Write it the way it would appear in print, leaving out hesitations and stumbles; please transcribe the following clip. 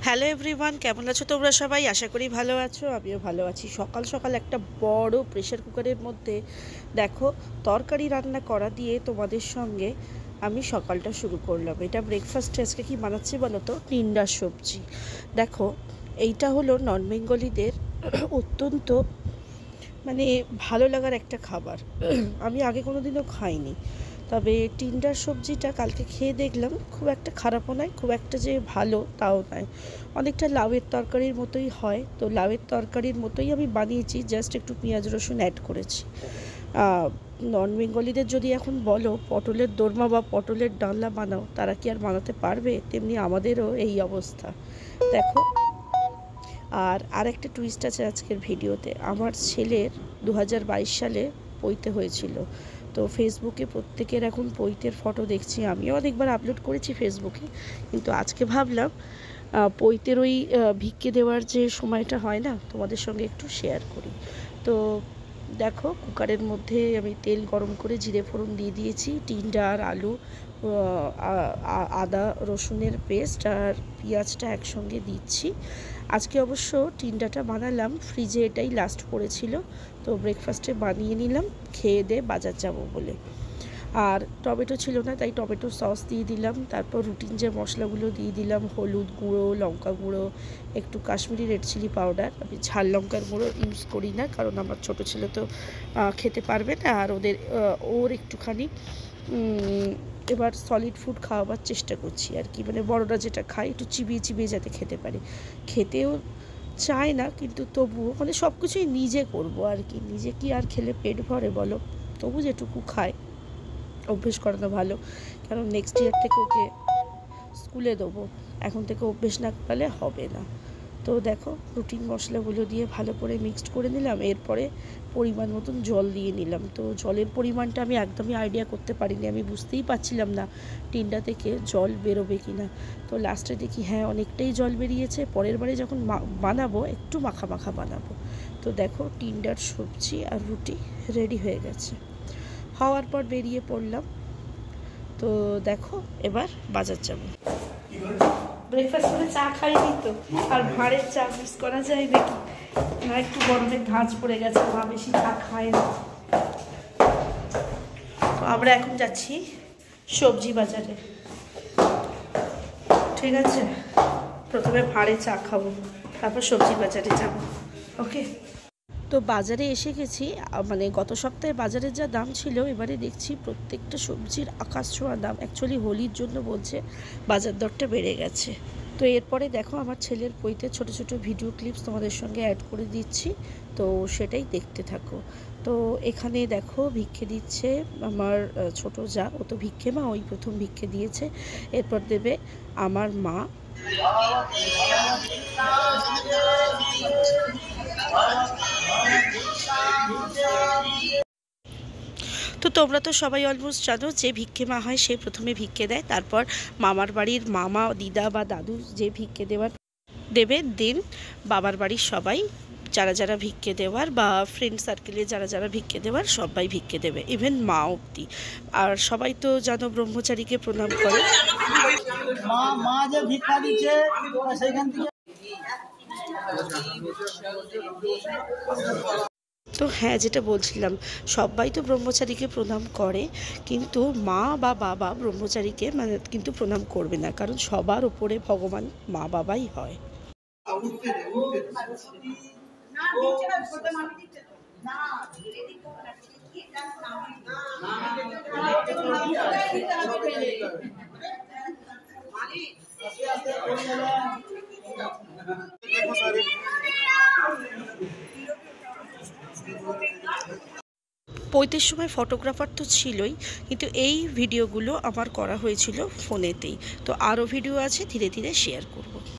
Hello everyone, কেমন আছো তোমরা সবাই? আশা করি ভালো আছো, আমিও ভালো আছি। সকাল সকাল একটা বড় প্রেশার কুকারের মধ্যে দেখো তরকারি রান্না করা দিয়ে তোমাদের সঙ্গে আমি সকালটা শুরু করলাম। এটা ব্রেকফাস্টে আজকে কি বানাচ্ছি বলো তো? টিন্ডার সবজি। দেখো, এইটা হলো নন বেঙ্গলিদের অত্যন্ত ভালো লাগার একটা খাবার। আমি আগে কোনো দিনও খাইনি, তবে টিন্ডার সবজিটা কালকে খেয়ে দেখলাম খুব একটা খারাপও নয়, খুব একটা যে ভালো তাও নয়। অনেকটা লাউয়ের তরকারির মতোই হয়। তো লাউয়ের তরকারির মতোই আমি বানিয়েছি, জাস্ট একটু পেঁয়াজ রসুন অ্যাড করেছি। নন বেঙ্গলিদের যদি এখন বলো পটলের দোরমা বা পটলের ডালনা বানাও, তারা কি আর বানাতে পারবে? তেমনি আমাদেরও এই অবস্থা। দেখো, আর একটা টুইস্ট আছে আজকের ভিডিওতে। আমার ছেলের 2022 সালে পৈতে হয়েছিল। তো ফেসবুকে প্রত্যেকের এখন পৈতের ফটো দেখছি, আমিও অনেকবার আপলোড করেছি ফেসবুকে, কিন্তু আজকে ভাবলাম পৈতের ওই ভিক্ষে দেওয়ার যে সময়টা হয় না, তোমাদের সঙ্গে একটু শেয়ার করি। তো দেখো, কুকারের মধ্যে আমি তেল গরম করে জিরে ফোড়ন দিয়ে দিয়েছি, টিন্ডা আর আলু, আদা রসুনের পেস্ট আর পেঁয়াজটা একসঙ্গে দিচ্ছি। আজকে অবশ্য টিন্ডাটা বানালাম ফ্রিজে, এটাই লাস্ট পড়েছিল, তো ব্রেকফাস্টে বানিয়ে নিলাম খেয়ে দিয়ে বাজার যাব বলে। আর টমেটো ছিল না, তাই টমেটো সস দিয়ে দিলাম। তারপর রুটিন যে মশলাগুলো দিয়ে দিলাম, হলুদ গুঁড়ো, লঙ্কা গুঁড়ো, একটু কাশ্মীরি রেড চিলি পাউডার। আমি ঝাল লঙ্কার গুঁড়ো ইউজ করি না, কারণ আমার ছোটো ছেলে তো খেতে পারবে না, আর ওর একটুখানি এবার সলিড ফুড খাওয়াবার চেষ্টা করছি আর কি। বড়রা যেটা খায় একটু চিবিয়ে চিবিয়ে যাতে খেতে পারে। খেতেও চায় না, কিন্তু তবুও সব কিছুই নিজে করবো আর কি। নিজে কি আর খেলে পেট ভরে বলো? তবু যেটুকু খায় অভ্যেস করানো ভালো, কারণ নেক্সট ইয়ার থেকে ওকে স্কুলে দেবো, এখন থেকে অভ্যেস না করালে হবে না। তো দেখো, রুটিন মশলাগুলো দিয়ে ভালো করে মিক্সড করে নিলাম। এরপরে পরিমাণ মতন জল দিয়ে নিলাম। তো জলের পরিমাণটা আমি একদমই আইডিয়া করতে পারিনি, আমি বুঝতেই পারছিলাম না টিন্ডা থেকে জল বেরোবে কি না। তো লাস্টে দেখি হ্যাঁ, অনেকটাই জল বেরিয়েছে। পরের বারে যখন বানাবো একটু মাখা মাখা বানাবো। তো দেখো, টিন্ডার সবজি আর রুটি রেডি হয়ে গেছে। হওয়ার পর বেরিয়ে পড়লাম। তো দেখো, এবার বাজার যাব। ব্রেকফাস্ট করে চা খাইনি তো, আর ভাঁড়ের চা মিস করা যায় নাকি? না, একটু গরমের ধাঁচ পড়ে গেছে, মা বেশি চা খায় না। তো আমরা এখন যাচ্ছি সবজি বাজারে, ঠিক আছে? প্রথমে ভাঁড়ে চা খাবো, তারপর সবজি বাজারে যাব। ওকে। তো বাজারে এসে গেছি। গত সপ্তাহে বাজারের যা দাম ছিল, এবারে দেখছি প্রত্যেকটা সবজির আকাশ ছোঁয়া দাম। অ্যাকচুয়ালি হোলির জন্য বলছে বাজার দরটা বেড়ে গেছে। তো এরপরে দেখো, আমার ছেলের বইতে ছোট ছোট ভিডিও ক্লিপস তোমাদের সঙ্গে অ্যাড করে দিচ্ছি, তো সেটাই দেখতে থাকো। তো এখানে দেখো, ভিক্ষে দিচ্ছে আমার ছোট যা, ও তো ভিক্ষে মা, ওই প্রথম ভিক্ষে দিয়েছে। এরপর দেবে আমার মা। তো তোমরা তো সবাই অলমোস্ট জানো, যে ভিক্ষে মা হয় সে প্রথমে ভিক্ষে দেয়, তারপর মামার বাড়ির মামা, দিদা বা দাদু যে ভিক্ষে দেবে, দেন বাবার বাড়ির সবাই যারা যারা ভিক্ষে দেওয়ার, বা ফ্রেন্ড সার্কেলে যারা যারা ভিক্ষে দেওয়ার সবাই ভিক্ষে দেবে, ইভেন মা অবধি। আর সবাই তো জানো ব্রহ্মচারীকে প্রণাম করে। মা যে ভিক্ষা দিচ্ছে সেখান থেকে। তো হ্যাঁ, যেটা বলছিলাম, সবাই তো ব্রহ্মচারীকে প্রণাম করে, কিন্তু মা বা বাবা ব্রহ্মচারীকে কিন্তু প্রণাম করবে না, কারণ সবার ওপরে ভগবান মা বাবাই হয়। পৈতের সময় ফটোগ্রাফার তো ছিলই, কিন্তু এই ভিডিওগুলো আমার করা হয়েছিল ফোনেতেই। তো আরও ভিডিও আছে, ধীরে ধীরে শেয়ার করব।